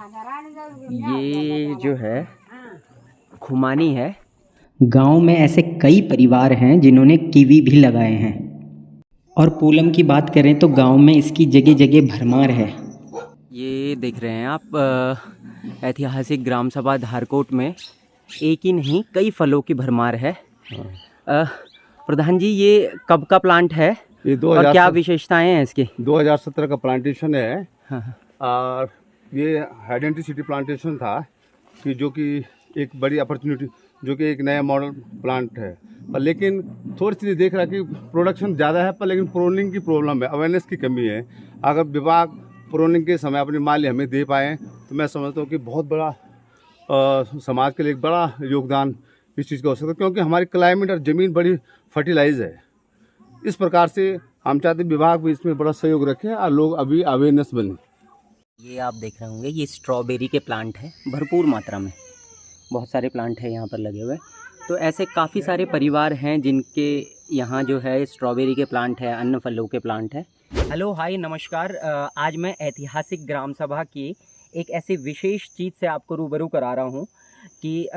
ये जो है खुमानी है। गांव में ऐसे कई परिवार हैं जिन्होंने कीवी भी लगाए हैं। और पूलम की बात करें तो गांव में इसकी जगह जगह भरमार है। ये देख रहे हैं आप ऐतिहासिक ग्राम सभा धारकोट में एक ही नहीं कई फलों की भरमार है। प्रधान जी, ये कब का प्लांट है ये और क्या विशेषताएं हैं इसकी? 2017 का प्लांटेशन है। हाँ। और ये आइडेंटिटी प्लांटेशन था कि जो कि एक बड़ी अपॉर्चुनिटी, जो कि एक नया मॉडल प्लांट है। पर लेकिन थोड़ी सी देख रहा कि प्रोडक्शन ज़्यादा है, पर लेकिन प्रोनिंग की प्रॉब्लम है, अवेयरनेस की कमी है। अगर विभाग प्रोनिंग के समय अपनी माली हमें दे पाएँ तो मैं समझता हूँ कि बहुत बड़ा समाज के लिए एक बड़ा योगदान इस चीज़ का हो सकता है, क्योंकि हमारी क्लाइमेट और ज़मीन बड़ी फर्टिलाइज है। इस प्रकार से हम चाहते विभाग भी इसमें बड़ा सहयोग रखे और लोग अभी अवेयरनेस बने। ये आप देख रहे होंगे, ये स्ट्रॉबेरी के प्लांट है भरपूर मात्रा में, बहुत सारे प्लांट हैं यहाँ पर लगे हुए। तो ऐसे काफ़ी सारे परिवार हैं जिनके यहाँ जो है स्ट्रॉबेरी के प्लांट है, अन्य फलों के प्लांट है। हेलो हाय नमस्कार। आज मैं ऐतिहासिक ग्राम सभा की एक ऐसी विशेष चीज़ से आपको रूबरू करा रहा हूँ कि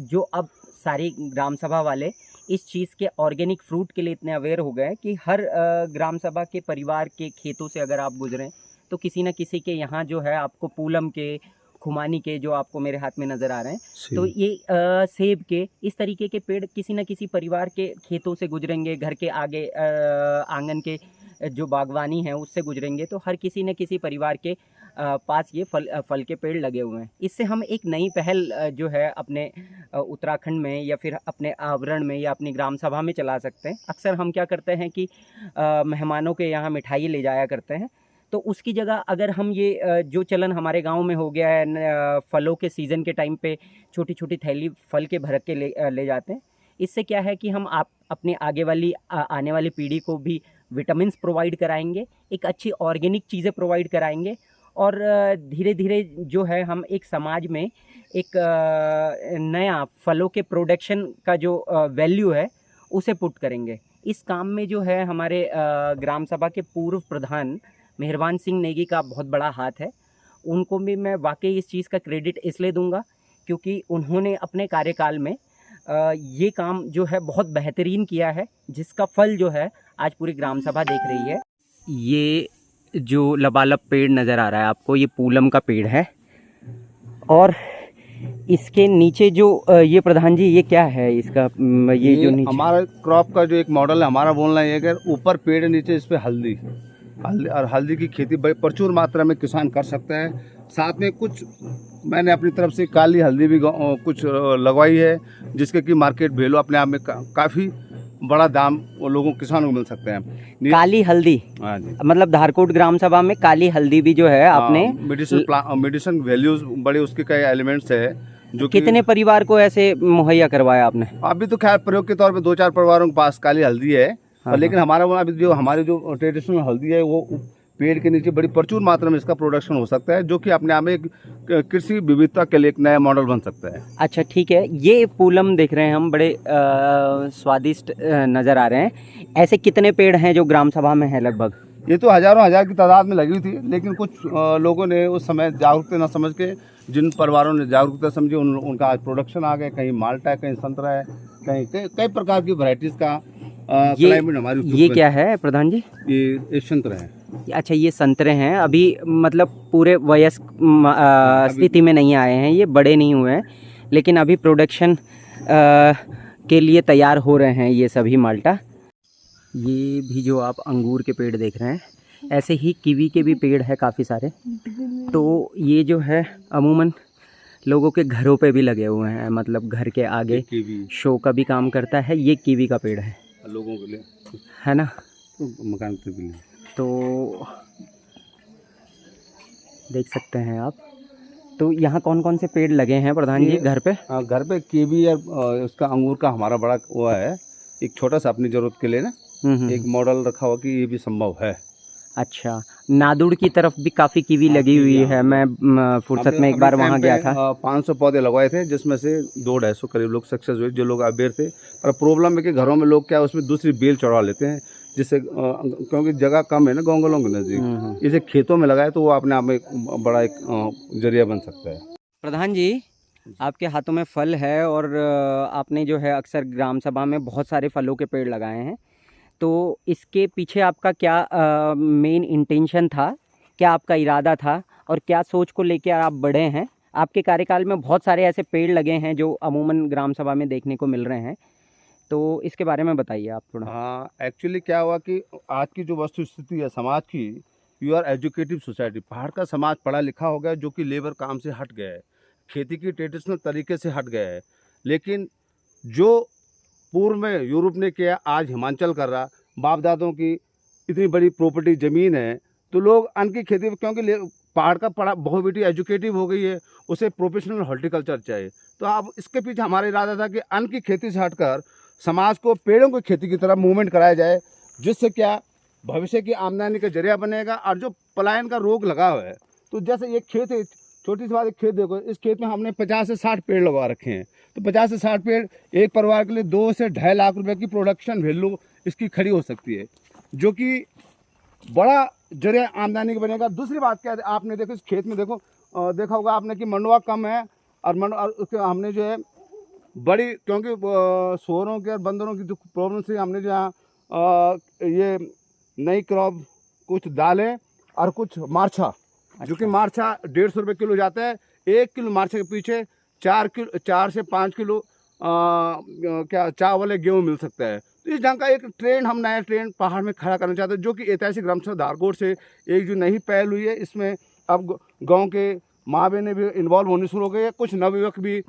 जो अब सारी ग्राम सभा वाले इस चीज़ के ऑर्गेनिक फ्रूट के लिए इतने अवेयर हो गए कि हर ग्राम सभा के परिवार के खेतों से अगर आप गुजरें तो किसी न किसी के यहाँ जो है आपको पूलम के, खुमानी के, जो आपको मेरे हाथ में नज़र आ रहे हैं, तो ये सेब के, इस तरीके के पेड़ किसी न किसी परिवार के खेतों से गुजरेंगे। घर के आगे आंगन के जो बागवानी है उससे गुजरेंगे तो हर किसी न किसी परिवार के पास ये फल के पेड़ लगे हुए हैं। इससे हम एक नई पहल जो है अपने उत्तराखंड में या फिर अपने आवरण में या अपनी ग्राम सभा में चला सकते हैं। अक्सर हम क्या करते हैं कि मेहमानों के यहाँ मिठाई ले जाया करते हैं, तो उसकी जगह अगर हम ये जो चलन हमारे गांव में हो गया है, फलों के सीज़न के टाइम पे छोटी छोटी थैली फल के भर के ले जाते हैं। इससे क्या है कि हम अपने आगे वाली आने वाली पीढ़ी को भी विटामिन्स प्रोवाइड कराएंगे, एक अच्छी ऑर्गेनिक चीज़ें प्रोवाइड कराएंगे और धीरे धीरे जो है हम एक समाज में एक नया फलों के प्रोडक्शन का जो वैल्यू है उसे पुट करेंगे। इस काम में जो है हमारे ग्राम सभा के पूर्व प्रधान मेहरबान सिंह नेगी का बहुत बड़ा हाथ है। उनको भी मैं वाकई इस चीज़ का क्रेडिट इसलिए दूंगा क्योंकि उन्होंने अपने कार्यकाल में ये काम जो है बहुत बेहतरीन किया है, जिसका फल जो है आज पूरी ग्राम सभा देख रही है। ये जो लबालब पेड़ नज़र आ रहा है आपको, ये पूलम का पेड़ है और इसके नीचे जो ये प्रधान जी ये क्या है इसका, ये जो नीचे हमारा क्रॉप का जो एक मॉडल है, हमारा बोलना ये है कि ऊपर पेड़ नीचे इस पे हल्दी और हल्दी की खेती प्रचुर मात्रा में किसान कर सकता है। साथ में कुछ मैंने अपनी तरफ से काली हल्दी भी कुछ लगवाई है, जिसके कि मार्केट वैल्यू अपने आप में काफ़ी बड़ा दाम वो लोगों किसानों को मिल सकते हैं। काली हल्दी, हाँ जी, मतलब धारकोट ग्राम सभा में काली हल्दी भी जो है आपने मेडिसिन वैल्यूज बड़े उसके कई एलिमेंट्स है। जो कितने परिवार को ऐसे मुहैया करवाया आपने? अभी तो खैर प्रयोग के तौर पे 2-4 परिवारों के पास काली हल्दी है। हाँ, लेकिन हमारा अभी जो हमारी जो ट्रेडिशनल हल्दी है वो पेड़ के नीचे बड़ी प्रचुर मात्रा में इसका प्रोडक्शन हो सकता है, जो कि अपने आप में एक कृषि विविधता के लिए एक नया मॉडल बन सकता है। अच्छा ठीक है, ये पूलम देख रहे हैं हम, बड़े स्वादिष्ट नज़र आ रहे हैं। ऐसे कितने पेड़ हैं जो ग्राम सभा में है? लगभग ये तो हजारों हजार की तादाद में लगी हुई थी, लेकिन कुछ लोगों ने उस समय जागरूकता न समझ के, जिन परिवारों ने जागरूकता समझी उनका आज प्रोडक्शन आ गया। कहीं माल्टा है, कहीं संतरा है, कहीं कई प्रकार की वैरायटीज का क्लाइमेट हमारी। ये क्या है प्रधान जी? ये संतरा है। अच्छा, ये संतरे हैं, अभी मतलब पूरे वयस्क स्थिति में नहीं आए हैं, ये बड़े नहीं हुए हैं, लेकिन अभी प्रोडक्शन के लिए तैयार हो रहे हैं ये सभी माल्टा। ये भी जो आप अंगूर के पेड़ देख रहे हैं, ऐसे ही कीवी के भी पेड़ है काफ़ी सारे। तो ये जो है अमूमन लोगों के घरों पे भी लगे हुए हैं, मतलब घर के आगे शो का भी काम करता है। ये कीवी का पेड़ है लोगों के लिए, है ना, मकान के लिए। तो देख सकते हैं आप। तो यहाँ कौन कौन से पेड़ लगे हैं प्रधान जी घर पे? घर पे कीवी और उसका अंगूर का हमारा बड़ा हुआ है, एक छोटा सा अपनी जरूरत के लिए ना, एक मॉडल रखा हुआ कि ये भी संभव है। अच्छा, नादुड़ की तरफ भी काफ़ी कीवी लगी हुई है। मैं फुर्सत में एक बार वहाँ गया था। 500 पौधे लगवाए थे, जिसमें से 200-250 करीब लोग सक्सेस हुए, जो लोग अवेयर थे। पर प्रॉब्लम है कि घरों में लोग क्या उसमें दूसरी बेल चढ़वा लेते हैं, जिससे क्योंकि जगह कम है ना गोंगलों के नज़दीक, इसे खेतों में लगाए तो वो अपने आप में एक बड़ा एक जरिया बन सकता है। प्रधान जी, आपके हाथों में फल है और आपने जो है अक्सर ग्राम सभा में बहुत सारे फलों के पेड़ लगाए हैं, तो इसके पीछे आपका क्या मेन इंटेंशन था, क्या आपका इरादा था और क्या सोच को लेकर आप बढ़े हैं? आपके कार्यकाल में बहुत सारे ऐसे पेड़ लगे हैं जो अमूमन ग्राम सभा में देखने को मिल रहे हैं, तो इसके बारे में बताइए आप थोड़ा। हाँ, एक्चुअली क्या हुआ कि आज की जो वस्तु स्थिति है समाज की, यू आर एजुकेटिव सोसाइटी, पहाड़ का समाज पढ़ा लिखा हो गया जो कि लेबर काम से हट गया है, खेती की ट्रेडिशनल तरीके से हट गया है। लेकिन जो पूर्व में यूरोप ने किया आज हिमाचल कर रहा, बाप दादों की इतनी बड़ी प्रॉपर्टी ज़मीन है, तो लोग अन्न की खेती, क्योंकि पहाड़ का पढ़ा बहुत बेटी एजुकेटिव हो गई है, उसे प्रोफेशनल हॉर्टिकल्चर चाहिए। तो अब इसके पीछे हमारा इरादा था कि अन्न की खेती से हटकर समाज को पेड़ों की खेती की तरफ मूवमेंट कराया जाए, जिससे क्या भविष्य की आमदनी का जरिया बनेगा। और जो पलायन का रोग लगा हुआ है, तो जैसे एक खेत है, छोटी सी बात, एक खेत देखो, इस खेत में हमने 50 से 60 पेड़ लगा रखे हैं, तो 50 से 60 पेड़ एक परिवार के लिए 2 से 2.5 लाख रुपए की प्रोडक्शन वैल्यू इसकी खड़ी हो सकती है, जो कि बड़ा जरिया आमदनी का बनेगा। दूसरी बात क्या है, आपने देखो इस खेत में देखो, देखा होगा आपने कि मंडुआ कम है, और उसके हमने जो है बड़ी, क्योंकि सूअरों के और बंदरों की जो प्रॉब्लम से हमने जो ये नई क्रॉप कुछ दालें और कुछ मार्छा, जो कि मार्छा 150 रुपये किलो जाता है। 1 किलो मार्छा के पीछे 4 से 5 किलो क्या चावल गेहूँ मिल सकता है। तो इस ढंग का एक ट्रेंड, हम नया ट्रेंड पहाड़ में खड़ा करना चाहते हैं, जो कि ऐतिहासिक ग्रामसभा धारकोट से एक जो नई पहल हुई है, इसमें अब गांव के माँ बहनें भी इन्वॉल्व होनी शुरू हो गई है, कुछ नवयुवक भी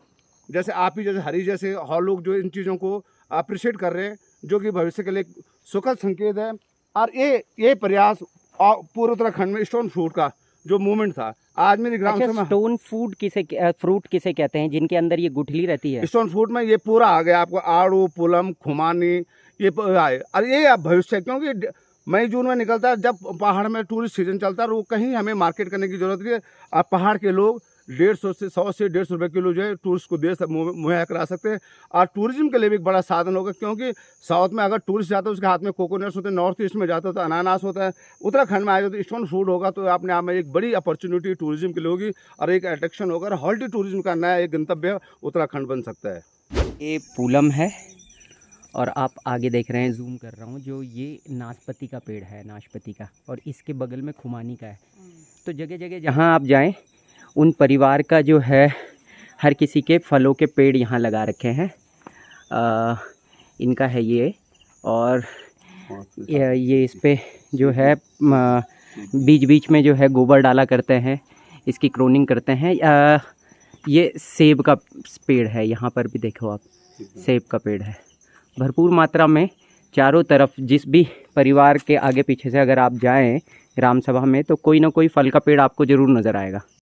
जैसे आप ही, जैसे हरी जैसे और लोग जो इन चीज़ों को अप्रिशिएट कर रहे हैं, जो कि भविष्य के लिए सुखद संकेत है। और ये प्रयास पूरे उत्तराखंड में स्टोन फ्रूट का जो मूवमेंट था, आज मेरी ग्राम सभा। स्टोन फ्रूट किसे कहते हैं, जिनके अंदर ये गुठली रहती है? स्टोन फ्रूट में ये पूरा आ गया आपको, आड़ू, पुलम, खुमानी, ये आए। और ये अब भविष्य, क्योंकि मई जून में निकलता है, जब पहाड़ में टूरिस्ट सीजन चलता है, वो कहीं हमें मार्केट करने की जरूरत नहीं है। अब पहाड़ के लोग 100 से 150 रुपये किलो जो है टूरिस्ट को दे मुहैया करा सकते हैं, और टूरिज्म के लिए भी एक बड़ा साधन होगा। क्योंकि साउथ में अगर टूरिस्ट जाता है उसके हाथ में कोकोनट्स होते हैं, नॉर्थ ईस्ट में जाता है तो अनानास होता है, उत्तराखंड में आएगा तो स्टोन फ्रूट होगा, तो अपने आप में एक बड़ी अपॉर्चुनिटी टूरिज्म के लिए होगी और एक अट्रैक्शन होगा। हॉर्टी टूरिज्म का नया एक गंतव्य उत्तराखंड बन सकता है। ये पूलम है और आप आगे देख रहे हैं, जूम कर रहा हूँ, जो ये नाशपाती का पेड़ है, नाशपाती का, और इसके बगल में खुमानी का है। तो जगह जगह जहाँ आप जाएं, उन परिवार का जो है हर किसी के फलों के पेड़ यहाँ लगा रखे हैं। इनका है ये, और ये इस पे जो है बीच बीच में जो है गोबर डाला करते हैं, इसकी क्रोनिंग करते हैं। ये सेब का पेड़ है, यहाँ पर भी देखो आप, सेब का पेड़ है भरपूर मात्रा में चारों तरफ। जिस भी परिवार के आगे पीछे से अगर आप जाएं ग्राम सभा में, तो कोई ना कोई फल का पेड़ आपको ज़रूर नज़र आएगा।